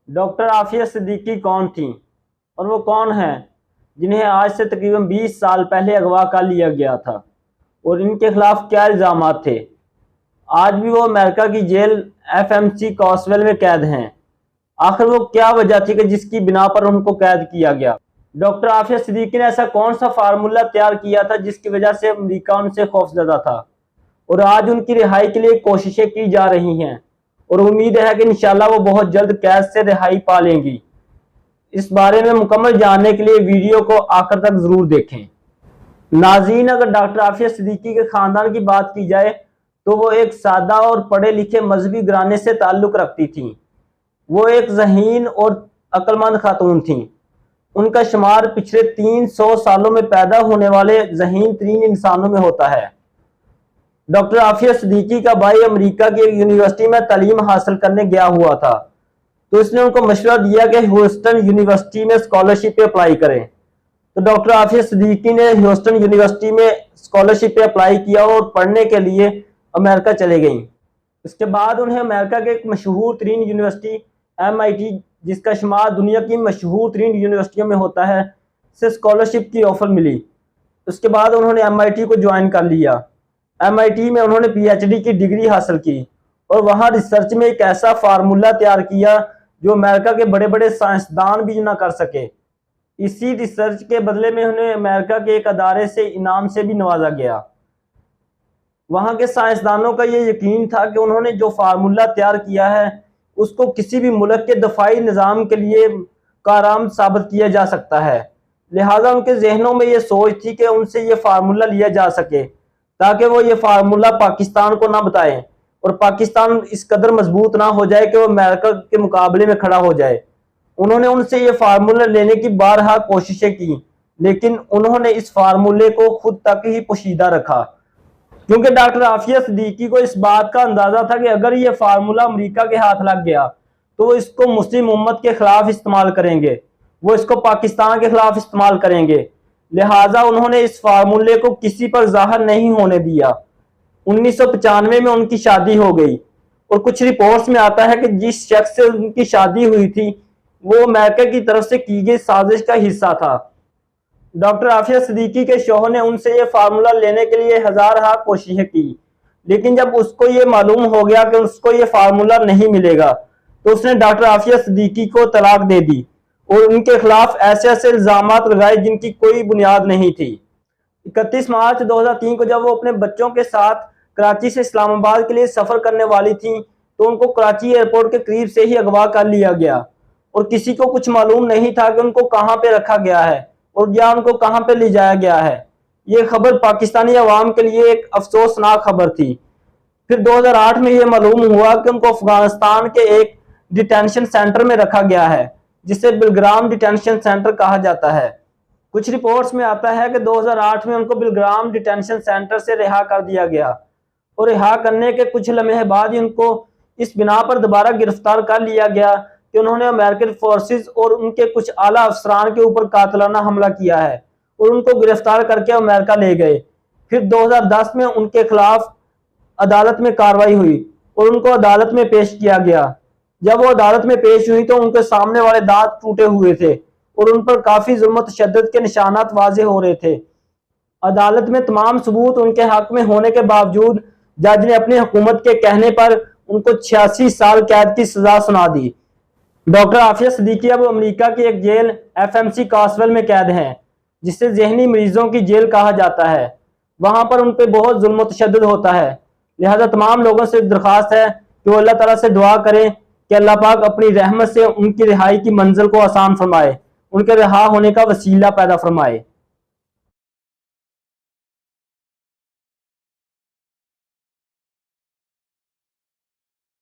Doctor Aafia Siddiqui کون تھیں اور وہ کون ہیں جنہیں آج سے تقریباً 20 سال پہلے اغوا کر لیا گیا تھا، اور ان کے خلاف کیا الزامات تھے؟ آج بھی وہ امریکہ کی جیل FMC کاسویل میں قید ہیں۔ آخر وہ کیا وجہ تھی کہ جس کی بنا پر ان کو قید کیا گیا؟ ڈاکٹر عافیہ صدیقی نے ایسا کون سا فارمولہ تیار کیا تھا جس کی وجہ سے امریکہ ان سے خوفزدہ تھا، اور آج ان کی رہائی کے لیے کوششیں کی جا رہی ہیں، اور امید ہے کہ انشاءاللہ وہ بہت جلد قید سے رہائی پا لیں گی۔ اس بارے میں مکمل جاننے کے لیے ویڈیو کو آخر تک ضرور دیکھیں۔ ناظرین، اگر ڈاکٹر عافیہ صدیقی کے خاندان کی بات کی جائے تو وہ ایک سادہ اور پڑھے لکھے مذہبی گھرانے سے تعلق رکھتی تھیں۔ وہ ایک ذہین اور عقل مند خاتون تھیں۔ ان کا شمار پچھلے 300 سالوں میں پیدا ہونے والے ذہین ترین انسانوں میں ہوتا ہے۔ ڈاکٹر عافیہ صدیقی کا بھائی امریکہ کی ایک یونیورسٹی میں تعلیم حاصل کرنے گیا ہوا تھا، تو اس نے ان کو مشورہ دیا کہ ہیوسٹن یونیورسٹی میں اسکالرشپ پہ اپلائی کریں۔ تو ڈاکٹر عافیہ صدیقی نے ہیوسٹن یونیورسٹی میں اسکالرشپ پہ اپلائی کیا اور پڑھنے کے لیے امریکہ چلے گئیں۔ اس کے بعد انہیں امریکہ کے ایک مشہور ترین یونیورسٹی MIT، جس کا شمار دنیا کی مشہور ترین یونیورسٹیوں میں ہوتا ہے، سے اسکالرشپ کی آفر ملی۔ اس کے بعد انہوں نے MIT کو جوائن کر لیا۔ MIT میں انہوں نے PhD کی ڈگری حاصل کی اور وہاں ریسرچ میں ایک ایسا فارمولہ تیار کیا جو امریکہ کے بڑے بڑے سائنسدان بھی نہ کر سکے۔ اسی ریسرچ کے بدلے میں انہیں امریکہ کے ایک ادارے سے انعام سے بھی نوازا گیا۔ وہاں کے سائنسدانوں کا یہ یقین تھا کہ انہوں نے جو فارمولہ تیار کیا ہے اس کو کسی بھی ملک کے دفاعی نظام کے لیے کارآمد ثابت کیا جا سکتا ہے، لہٰذا ان کے ذہنوں میں یہ سوچ تھی کہ ان سے یہ فارمولہ لیا جا سکے تاکہ وہ یہ فارمولہ پاکستان کو نہ بتائیں اور پاکستان اس قدر مضبوط نہ ہو جائے کہ وہ امریکہ کے مقابلے میں کھڑا ہو جائے۔ انہوں نے ان سے یہ فارمولہ لینے کی بارہا کوششیں کی، لیکن انہوں نے اس فارمولے کو خود تک ہی پوشیدہ رکھا، کیونکہ ڈاکٹر عافیہ صدیقی کو اس بات کا اندازہ تھا کہ اگر یہ فارمولہ امریکہ کے ہاتھ لگ گیا تو وہ اس کو مسلم امت کے خلاف استعمال کریں گے، وہ اس کو پاکستان کے خلاف استعمال کریں گے، لہٰذا انہوں نے اس فارمولے کو کسی پر ظاہر نہیں ہونے دیا۔ 1995 میں ان کی شادی ہو گئی، اور کچھ رپورٹس میں آتا ہے کہ جس شخص سے ان کی شادی ہوئی تھی وہ امریکہ کی طرف سے کی گئی سازش کا حصہ تھا۔ ڈاکٹر عافیہ صدیقی کے شوہر نے ان سے یہ فارمولہ لینے کے لیے ہزارہا کوششیں کی، لیکن جب اس کو یہ معلوم ہو گیا کہ اس کو یہ فارمولہ نہیں ملے گا تو اس نے ڈاکٹر عافیہ صدیقی کو طلاق دے دی اور ان کے خلاف ایسے الزامات لگائے جن کی کوئی بنیاد نہیں تھی۔ 31 مارچ 2003 کو جب وہ اپنے بچوں کے ساتھ کراچی سے اسلام آباد کے لیے سفر کرنے والی تھیں تو ان کو کراچی ایئرپورٹ کے قریب سے ہی اغوا کر لیا گیا، اور کسی کو کچھ معلوم نہیں تھا کہ ان کو کہاں پہ رکھا گیا ہے اور یا ان کو کہاں پہ لے جایا گیا ہے۔ یہ خبر پاکستانی عوام کے لیے ایک افسوسناک خبر تھی۔ پھر 2008 میں یہ معلوم ہوا کہ ان کو افغانستان کے ایک ڈیٹینشن سینٹر میں رکھا گیا ہے جسے بلگرام ڈیٹینشن سینٹر کہا جاتا ہے۔ کچھ رپورٹس میں آتا ہے کہ 2008 میں ان کو بلگرام ڈیٹینشن سینٹر سے رہا کر دیا گیا، اور رہا کرنے کے کچھ لمحے بعد ہی ان کو اس بنا پر دوبارہ گرفتار کر لیا گیا کہ انہوں نے امریکن فورسز اور ان کے کچھ اعلیٰ افسران کے اوپر قاتلانہ حملہ کیا ہے، اور ان کو گرفتار کر کے امریکہ لے گئے۔ پھر 2010 میں ان کے خلاف عدالت میں کارروائی ہوئی اور ان کو عدالت میں پیش کیا گیا۔ جب وہ عدالت میں پیش ہوئی تو ان کے سامنے والے دانت ٹوٹے ہوئے تھے اور ان پر کافی ظلم و تشدد کے نشانات واضح ہو رہے تھے۔ عدالت میں تمام ثبوت ان کے حق میں ہونے کے باوجود جج نے اپنی حکومت کے کہنے پر ان کو 86 سال قید کی سزا سنا دی۔ ڈاکٹر عافیہ صدیقی اب امریکہ کی ایک جیل FMC کاسویل میں قید ہیں، جسے ذہنی مریضوں کی جیل کہا جاتا ہے۔ وہاں پر ان پہ بہت ظلم و تشدد ہوتا ہے، لہذا تمام لوگوں سے درخواست ہے کہ وہ اللہ تعالیٰ سے دعا کریں کہ اللہ پاک اپنی رحمت سے ان کی رہائی کی منزل کو آسان فرمائے، ان کے رہا ہونے کا وسیلہ پیدا فرمائے۔